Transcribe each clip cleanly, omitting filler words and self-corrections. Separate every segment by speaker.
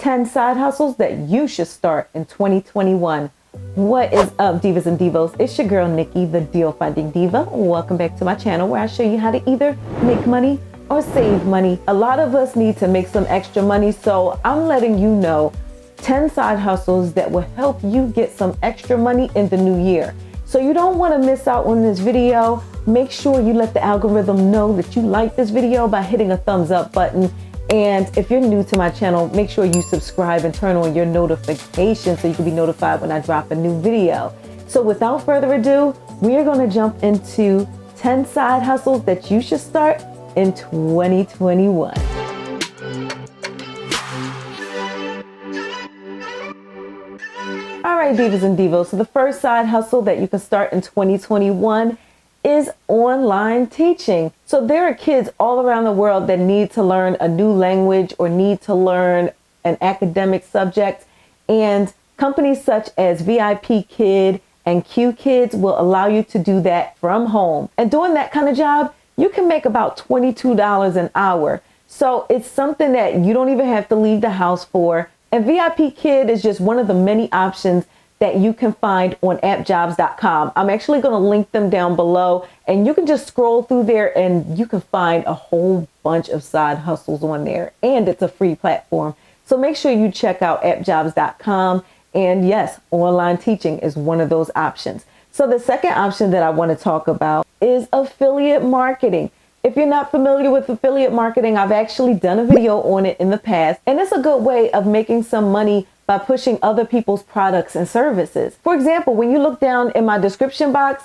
Speaker 1: 10 side hustles that you should start in 2021. What is up, divas and divos? It's your girl, Nikki, the Deal Finding Diva. Welcome back to my channel where I show you how to either make money or save money. A lot of us need to make some extra money, so I'm letting you know 10 side hustles that will help you get some extra money in the new year. So you don't want to miss out on this video. Make sure you let the algorithm know that you like this video by hitting a thumbs up button. And if you're new to my channel, make sure you subscribe and turn on your notifications so you can be notified when I drop a new video. So without further ado, we are going to jump into 10 side hustles that you should start in 2021. All right, divas and divos. So the first side hustle that you can start in 2021 is online teaching. So there are kids all around the world that need to learn a new language or need to learn an academic subject. And companies such as VIP Kid and Q Kids will allow you to do that from home. And doing that kind of job, you can make about $22 an hour. So it's something that you don't even have to leave the house for. And VIP Kid is just one of the many options that you can find on appjobs.com. I'm actually going to link them down below, and you can just scroll through there and you can find a whole bunch of side hustles on there, and it's a free platform. So make sure you check out appjobs.com. And yes, online teaching is one of those options. So the second option that I want to talk about is affiliate marketing. If you're not familiar with affiliate marketing, I've actually done a video on it in the past, and it's a good way of making some money by pushing other people's products and services. For example, when you look down in my description box,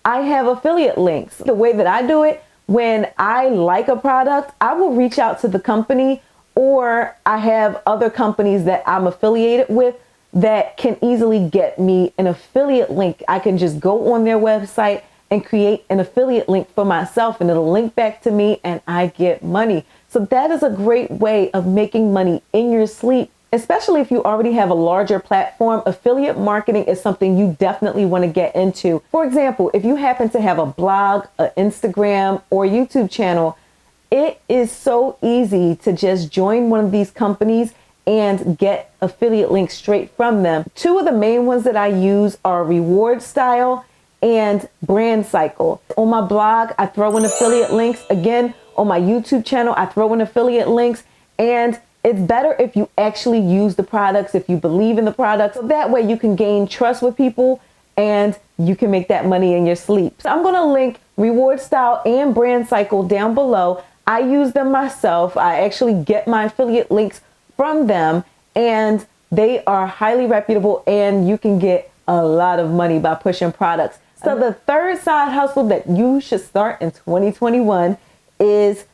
Speaker 1: I have affiliate links. The way that I do it, when I like a product, I will reach out to the company, or I have other companies that I'm affiliated with that can easily get me an affiliate link. I can just go on their website and create an affiliate link for myself, and it'll link back to me and I get money. So that is a great way of making money in your sleep. Especially if you already have a larger platform, affiliate marketing is something you definitely want to get into. For example, if you happen to have a blog, an Instagram, or YouTube channel, it is so easy to just join one of these companies and get affiliate links straight from them. Two of the main ones that I use are Reward Style and Brand Cycle. On my blog, I throw in affiliate links. Again, on my YouTube channel, I throw in affiliate links, and it's better if you actually use the products, if you believe in the products. So that way you can gain trust with people and you can make that money in your sleep. So I'm going to link Reward Style and Brand Cycle down below. I use them myself. I actually get my affiliate links from them, and they are highly reputable, and you can get a lot of money by pushing products. So the third side hustle that you should start in 2021 is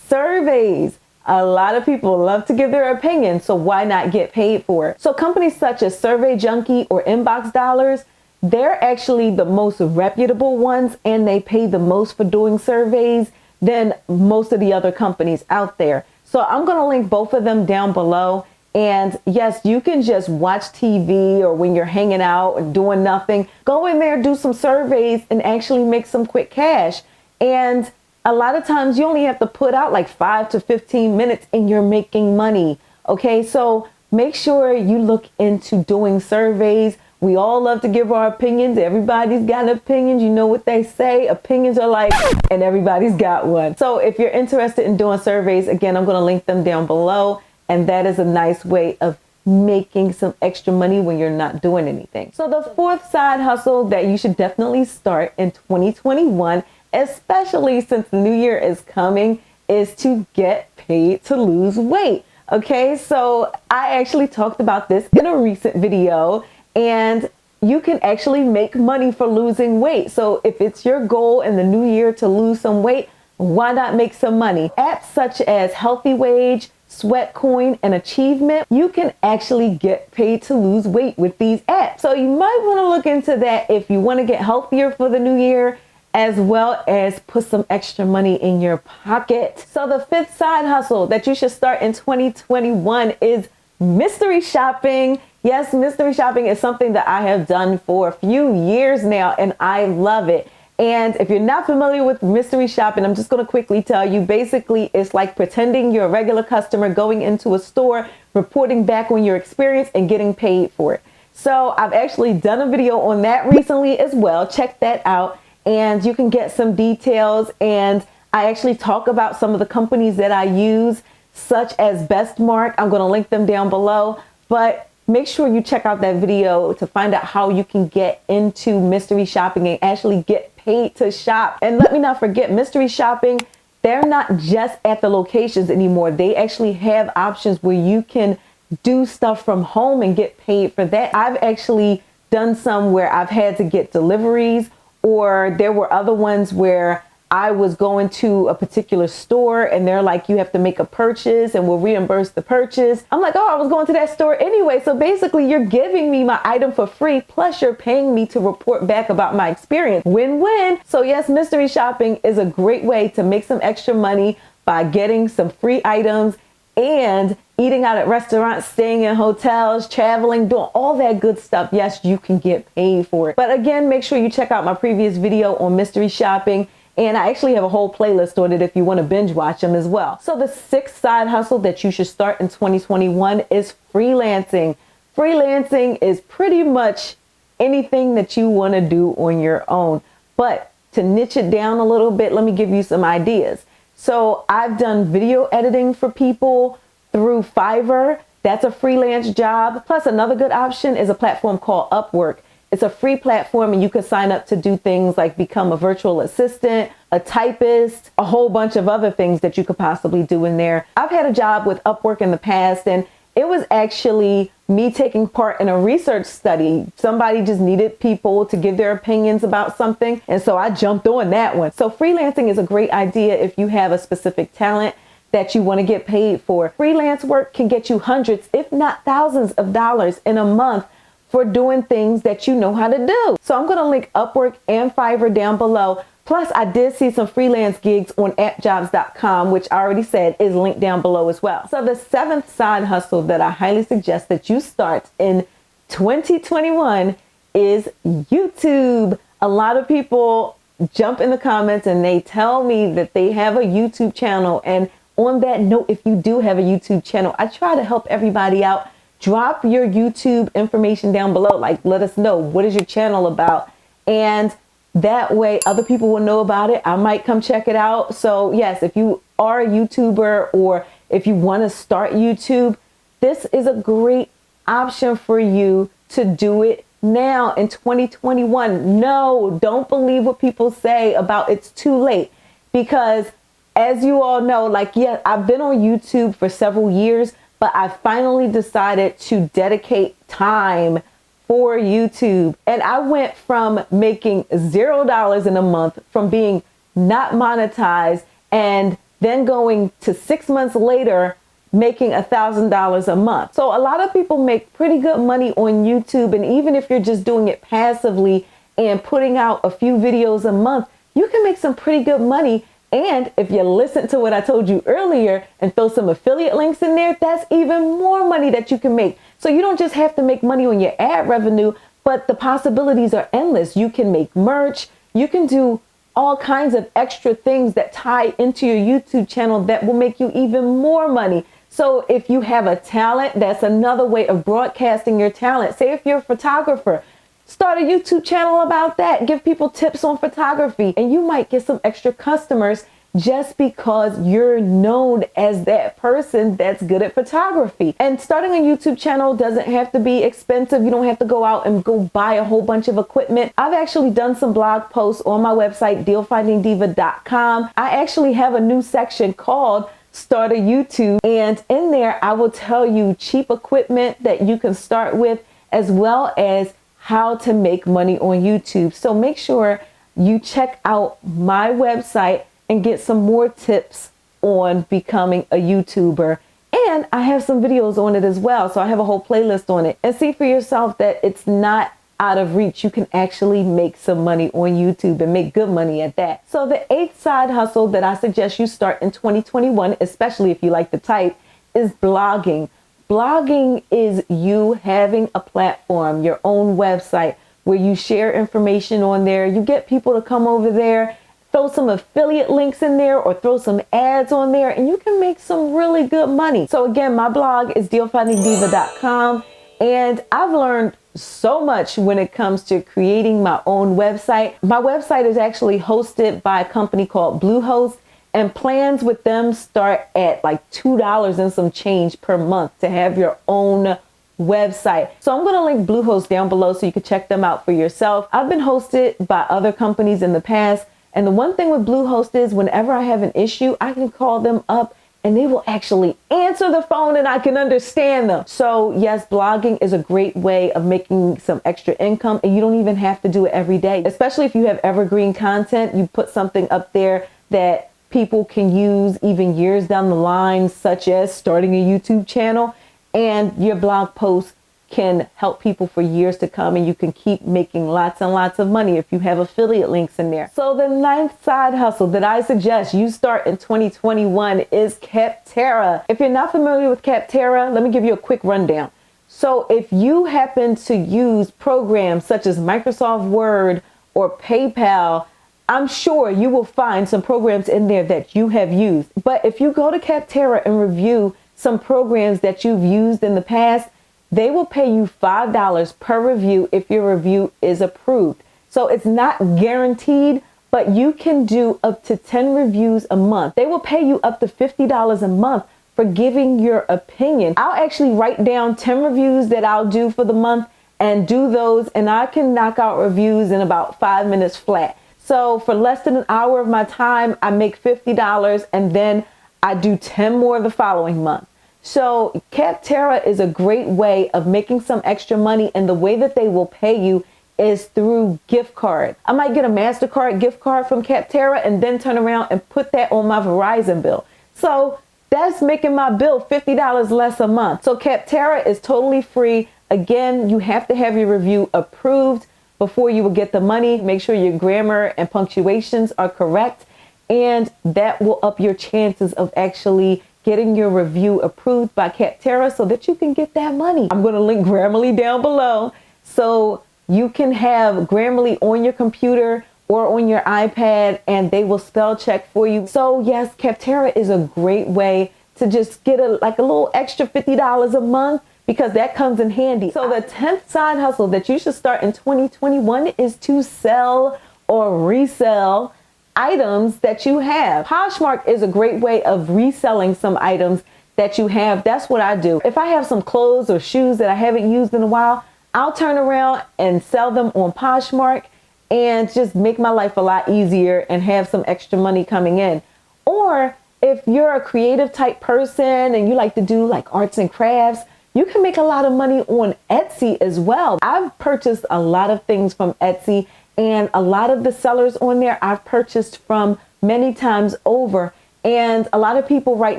Speaker 1: surveys. A lot of people love to give their opinion, so why not get paid for it? So companies such as Survey Junkie or Inbox Dollars, they're actually the most reputable ones, and they pay the most for doing surveys than most of the other companies out there. So I'm going to link both of them down below. And yes, you can just watch TV, or when you're hanging out and doing nothing, go in there, do some surveys, and actually make some quick cash. And a lot of times you only have to put out like 5 to 15 minutes and you're making money. Okay, so make sure you look into doing surveys. We all love to give our opinions. Everybody's got an opinion. You know what they say. Opinions are like, and everybody's got one. So if you're interested in doing surveys, again, I'm going to link them down below. And that is a nice way of making some extra money when you're not doing anything. So the fourth side hustle that you should definitely start in 2021, especially since the new year is coming, is to get paid to lose weight. Okay, so I actually talked about this in a recent video, and you can actually make money for losing weight. So if it's your goal in the new year to lose some weight, why not make some money? Apps such as Healthy Wage, Sweatcoin, and Achievement, you can actually get paid to lose weight with these apps. So you might want to look into that if you want to get healthier for the new year, as well as put some extra money in your pocket. So the fifth side hustle that you should start in 2021 is mystery shopping. Yes, mystery shopping is something that I have done for a few years now, and I love it. And if you're not familiar with mystery shopping, I'm just going to quickly tell you, basically, it's like pretending you're a regular customer going into a store, reporting back on your experience and getting paid for it. So I've actually done a video on that recently as well. Check that out and you can get some details. And I actually talk about some of the companies that I use, such as Bestmark. I'm going to link them down below, but make sure you check out that video to find out how you can get into mystery shopping and actually get paid to shop. And let me not forget, mystery shopping, they're not just at the locations anymore. They actually have options where you can do stuff from home and get paid for that. I've actually done some where I've had to get deliveries, or there were other ones where I was going to a particular store and they're like, you have to make a purchase and we'll reimburse the purchase. I'm like, oh, I was going to that store anyway. So basically you're giving me my item for free, plus you're paying me to report back about my experience. Win-win. So yes, mystery shopping is a great way to make some extra money by getting some free items and eating out at restaurants, staying in hotels, traveling, doing all that good stuff. Yes, you can get paid for it. But again, make sure you check out my previous video on mystery shopping. And I actually have a whole playlist on it if you want to binge watch them as well. So the sixth side hustle that you should start in 2021 is freelancing. Freelancing is pretty much anything that you want to do on your own. But to niche it down a little bit, let me give you some ideas. So I've done video editing for people through Fiverr. That's a freelance job. Plus another good option is a platform called Upwork. It's a free platform and you can sign up to do things like become a virtual assistant, a typist, a whole bunch of other things that you could possibly do in there. I've had a job with Upwork in the past and it was actually me taking part in a research study. Somebody just needed people to give their opinions about something. And so I jumped on that one. So freelancing is a great idea if you have a specific talent that you want to get paid for. Freelance work can get you hundreds, if not thousands of dollars in a month for doing things that you know how to do. So I'm going to link Upwork and Fiverr down below. Plus, I did see some freelance gigs on appjobs.com, which I already said is linked down below as well. So the seventh side hustle that I highly suggest that you start in 2021 is YouTube. A lot of people jump in the comments and they tell me that they have a YouTube channel. And on that note, if you do have a YouTube channel, I try to help everybody out. Drop your YouTube information down below. Like, let us know, what is your channel about? And that way other people will know about it. I might come check it out. So yes, if you are a YouTuber or if you want to start YouTube, this is a great option for you to do it now in 2021. No, don't believe what people say about it's too late, because as you all know, like, yeah, I've been on YouTube for several years, but I finally decided to dedicate time for YouTube. And I went from making $0 in a month, from being not monetized, and then going to 6 months later, making $1,000 a month. So a lot of people make pretty good money on YouTube. And even if you're just doing it passively and putting out a few videos a month, you can make some pretty good money. And if you listen to what I told you earlier and throw some affiliate links in there, that's even more money that you can make. So you don't just have to make money on your ad revenue, but the possibilities are endless. You can make merch. You can do all kinds of extra things that tie into your YouTube channel that will make you even more money. So if you have a talent, that's another way of broadcasting your talent. Say if you're a photographer, start a YouTube channel about that. Give people tips on photography, and you might get some extra customers just because you're known as that person that's good at photography. And starting a YouTube channel doesn't have to be expensive. You don't have to go out and go buy a whole bunch of equipment. I've actually done some blog posts on my website, dealfindingdiva.com. I actually have a new section called Start a YouTube, and in there I will tell you cheap equipment that you can start with, as well as how to make money on YouTube. So make sure you check out my website and get some more tips on becoming a YouTuber. And I have some videos on it as well. So I have a whole playlist on it, and see for yourself that it's not out of reach. You can actually make some money on YouTube and make good money at that. So the eighth side hustle that I suggest you start in 2021, especially if you like to type, is blogging. Blogging is you having a platform, your own website, where you share information on there. You get people to come over there, throw some affiliate links in there or throw some ads on there, and you can make some really good money. So again, my blog is dealfindingdiva.com, and I've learned so much when it comes to creating my own website. My website is actually hosted by a company called Bluehost, and plans with them start at like $2 and some change per month to have your own website. So I'm going to link Bluehost down below so you can check them out for yourself. I've been hosted by other companies in the past, and the one thing with Bluehost is whenever I have an issue, I can call them up and they will actually answer the phone and I can understand them. So yes, blogging is a great way of making some extra income, and you don't even have to do it every day. Especially if you have evergreen content, you put something up there that people can use even years down the line, such as starting a YouTube channel, and your blog posts can help people for years to come, and you can keep making lots and lots of money if you have affiliate links in there. So the 9th side hustle that I suggest you start in 2021 is Capterra. If you're not familiar with Capterra, let me give you a quick rundown. So if you happen to use programs such as Microsoft Word or PayPal, I'm sure you will find some programs in there that you have used. But if you go to Capterra and review some programs that you've used in the past, they will pay you $5 per review if your review is approved. So it's not guaranteed, but you can do up to 10 reviews a month. They will pay you up to $50 a month for giving your opinion. I'll actually write down 10 reviews that I'll do for the month and do those, and I can knock out reviews in about 5 minutes flat. So for less than an hour of my time, I make $50, and then I do 10 more the following month. So Capterra is a great way of making some extra money, and the way that they will pay you is through gift card. I might get a MasterCard gift card from Capterra and then turn around and put that on my Verizon bill. So that's making my bill $50 less a month. So Capterra is totally free. Again, you have to have your review approved before you will get the money. Make sure your grammar and punctuations are correct, and that will up your chances of actually getting your review approved by Capterra so that you can get that money. I'm going to link Grammarly down below so you can have Grammarly on your computer or on your iPad, and they will spell check for you. So yes, Capterra is a great way to just get a little extra $50 a month, because that comes in handy. So the 10th side hustle that you should start in 2021 is to sell or resell items that you have. Poshmark is a great way of reselling some items that you have. That's what I do. If I have some clothes or shoes that I haven't used in a while, I'll turn around and sell them on Poshmark and just make my life a lot easier and have some extra money coming in. Or if you're a creative type person and you like to do like arts and crafts, you can make a lot of money on Etsy as well. I've purchased a lot of things from Etsy, and a lot of the sellers on there I've purchased from many times over. And a lot of people right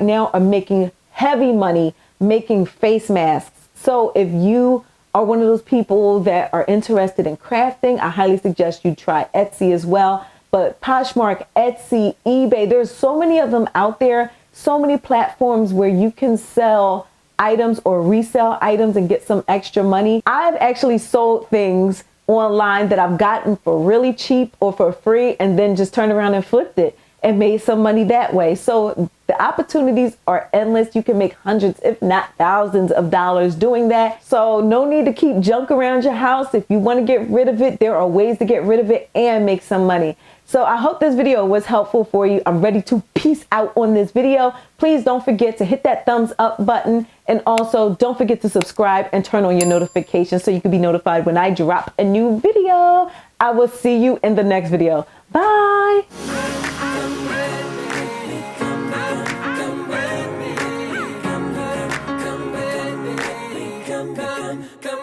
Speaker 1: now are making heavy money making face masks. So if you are one of those people that are interested in crafting, I highly suggest you try Etsy as well. But Poshmark, Etsy, eBay, there's so many of them out there, so many platforms where you can sell items or resell items and get some extra money. I've actually sold things online that I've gotten for really cheap or for free, and then just turned around and flipped it and made some money that way. So the opportunities are endless. You can make hundreds, if not thousands of dollars doing that. So no need to keep junk around your house. If you want to get rid of it, there are ways to get rid of it and make some money. So I hope this video was helpful for you. I'm ready to peace out on this video. Please don't forget to hit that thumbs up button, and also don't forget to subscribe and turn on your notifications so you can be notified when I drop a new video. I will see you in the next video. Bye. Come